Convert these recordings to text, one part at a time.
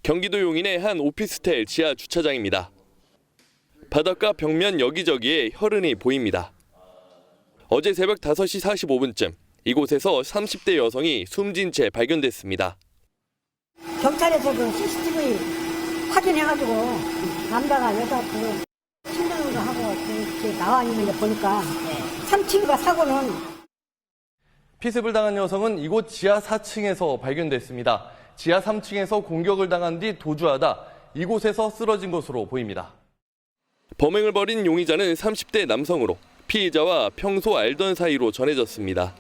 경기도 용인의 한 오피스텔 지하 주차장입니다. 바닷가 벽면 여기저기에 혈흔이 보입니다. 어제 새벽 5시 45분쯤 이곳에서 30대 여성이 숨진 채 발견됐습니다. 경찰에서 그 CCTV 확인해가지고 남자가 여자 힘드는 거 하고 이렇게 나와 있는 거 보니까 참치가 사고는. 피습을 당한 여성은 이곳 지하 4층에서 발견됐습니다. 지하 3층에서 공격을 당한 뒤 도주하다 이곳에서 쓰러진 것으로 보입니다. 범행을 벌인 용의자는 30대 남성으로 피의자와 평소 알던 사이로 전해졌습니다.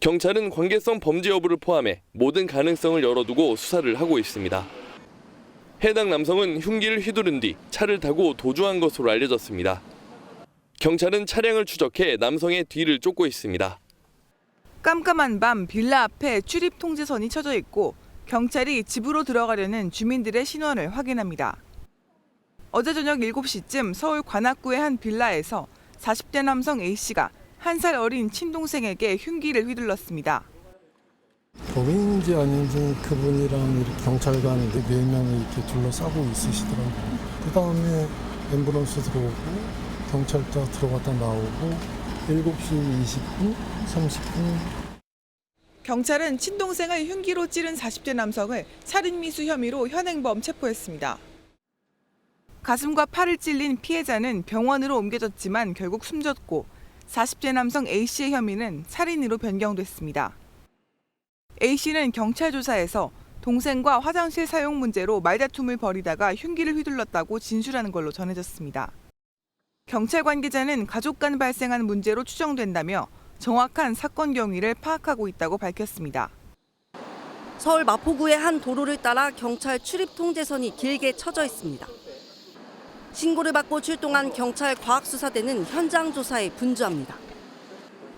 경찰은 관계성 범죄 여부를 포함해 모든 가능성을 열어두고 수사를 하고 있습니다. 해당 남성은 흉기를 휘두른 뒤 차를 타고 도주한 것으로 알려졌습니다. 경찰은 차량을 추적해 남성의 뒤를 쫓고 있습니다. 깜깜한 밤 빌라 앞에 출입 통제선이 쳐져 있고 경찰이 집으로 들어가려는 주민들의 신원을 확인합니다. 어제 저녁 7시쯤 서울 관악구의 한 빌라에서 40대 남성 A씨가 1살 어린 친동생에게 흉기를 휘둘렀습니다. 범인인지 아닌지 그분이랑 이렇게 경찰관 4명이 이렇게 둘러싸고 있으시더라고요. 그 다음에 앰뷸런스 들어오고 경찰차 들어갔다 나오고 7시 20분, 30분. 경찰은 친동생을 흉기로 찌른 40대 남성을 살인미수 혐의로 현행범 체포했습니다. 가슴과 팔을 찔린 피해자는 병원으로 옮겨졌지만 결국 숨졌고 40대 남성 A씨의 혐의는 살인으로 변경됐습니다. A씨는 경찰 조사에서 동생과 화장실 사용 문제로 말다툼을 벌이다가 흉기를 휘둘렀다고 진술하는 걸로 전해졌습니다. 경찰 관계자는 가족 간 발생한 문제로 추정된다며 정확한 사건 경위를 파악하고 있다고 밝혔습니다. 서울 마포구의 한 도로를 따라 경찰 출입 통제선이 길게 쳐져 있습니다. 신고를 받고 출동한 경찰 과학수사대는 현장 조사에 분주합니다.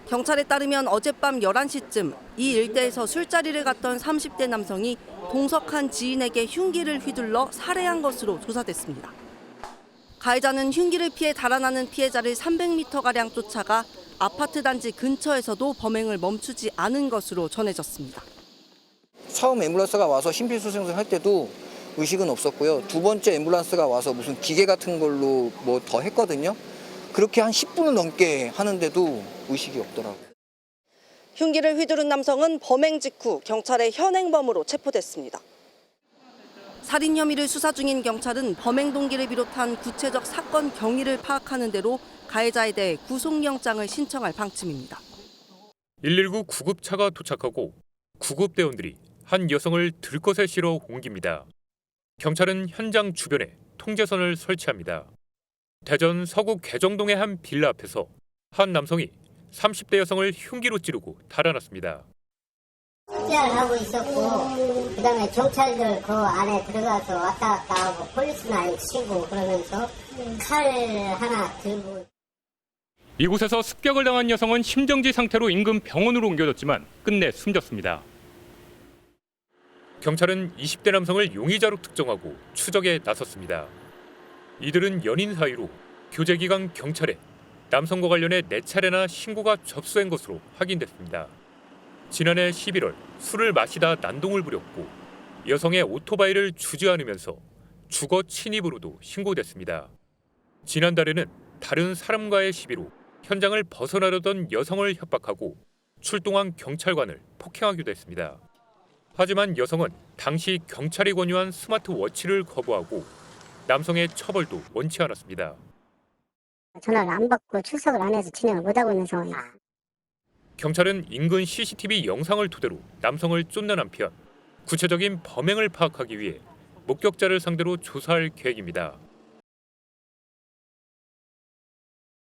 경찰에 따르면 어젯밤 11시쯤 이 일대에서 술자리를 갔던 30대 남성이 동석한 지인에게 흉기를 휘둘러 살해한 것으로 조사됐습니다. 가해자는 흉기를 피해 달아나는 피해자를 300m가량 쫓아가 아파트 단지 근처에서도 범행을 멈추지 않은 것으로 전해졌습니다. 처음 앰뷸런스가 와서 심폐소생술 할 때도 의식은 없었고요. 두 번째 앰뷸런스가 와서 무슨 기계 같은 걸로 뭐 더 했거든요. 그렇게 한 10분을 넘게 하는데도 의식이 없더라고요. 흉기를 휘두른 남성은 범행 직후 경찰의 현행범으로 체포됐습니다. 살인 혐의를 수사 중인 경찰은 범행 동기를 비롯한 구체적 사건 경위를 파악하는 대로 가해자에 대해 구속영장을 신청할 방침입니다. 119 구급차가 도착하고 구급대원들이 한 여성을 들것에 실어 옮깁니다. 경찰은 현장 주변에 통제선을 설치합니다. 대전 서구 개정동의 한 빌라 앞에서 한 남성이 30대 여성을 흉기로 찌르고 달아났습니다. 숙제를 하고 있었고 그다음에 경찰들 그 안에 들어가서 왔다 갔다 하고 폴리스나 치고 그러면서 칼 하나 들고. 이곳에서 습격을 당한 여성은 심정지 상태로 인근 병원으로 옮겨졌지만 끝내 숨졌습니다. 경찰은 20대 남성을 용의자로 특정하고 추적에 나섰습니다. 이들은 연인 사이로 교제 기간 경찰에 남성과 관련해 4차례나 신고가 접수된 것으로 확인됐습니다. 지난해 11월 술을 마시다 난동을 부렸고 여성의 오토바이를 주지 않으면서 주거 침입으로도 신고됐습니다. 지난달에는 다른 사람과의 시비로 현장을 벗어나려던 여성을 협박하고 출동한 경찰관을 폭행하기도 했습니다. 하지만 여성은 당시 경찰이 권유한 스마트워치를 거부하고 남성의 처벌도 원치 않았습니다. 전화를 안 받고 출석을 안 해서 진행을 못하고 있는 상황이야. 경찰은 인근 CCTV 영상을 토대로 남성을 쫓는 한편 구체적인 범행을 파악하기 위해 목격자를 상대로 조사할 계획입니다.